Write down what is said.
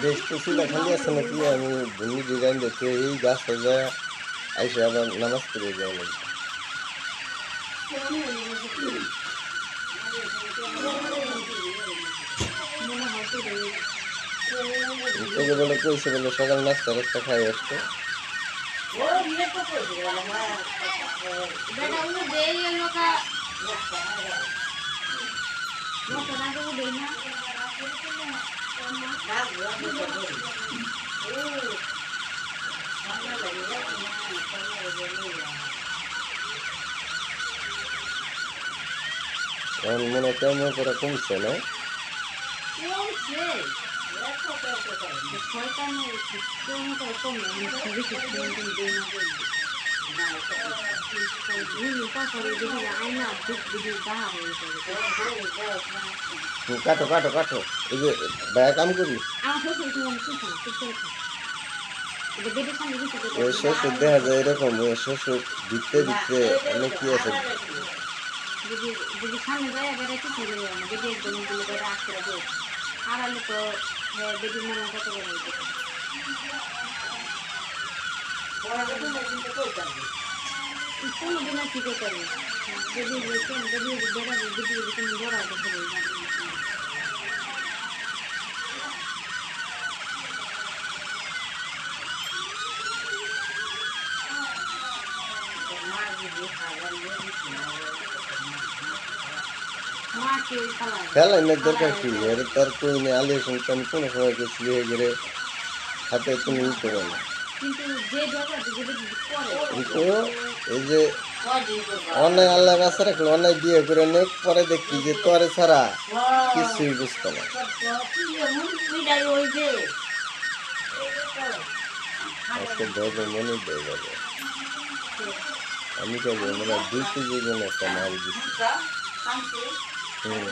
দেখতেছিলা খালি আছে নাকি আমি ভূমি ডিজাইন দেখে এই গাছ সাজায় আইসে আবার নামাজ পড়ে যাওয়া লাগবে তোকে বলে কইছে বলে সকাল নাস্তা রাস্তা খাই আসতো এখন মনে কেমন করে কমছে না কাটো কাটো কাটো এই যে ভাইয়া কাম করি ওই শ্বশুর দেখা যায় এরকম ওই শ্বশুর দিতে দিতে অনেক কি আছে খেলাইনের দরকার কি এর তার কই নেই আলিয়া সন্তান কোনো সময় গেছিল এগেরে হাতে তুমি নিতে পারো না এই যে অনেক আল্লাহ কাছে রাখলো অনেক বিয়ে করে নেক পরে দেখি যে তোরে ছাড়া কিছুই বুঝতো না আজকে ধরবো মনে দেয় যাবে আমি কেবল মানে 2 কেজি জন একটা মাল দিচ্ছি হুম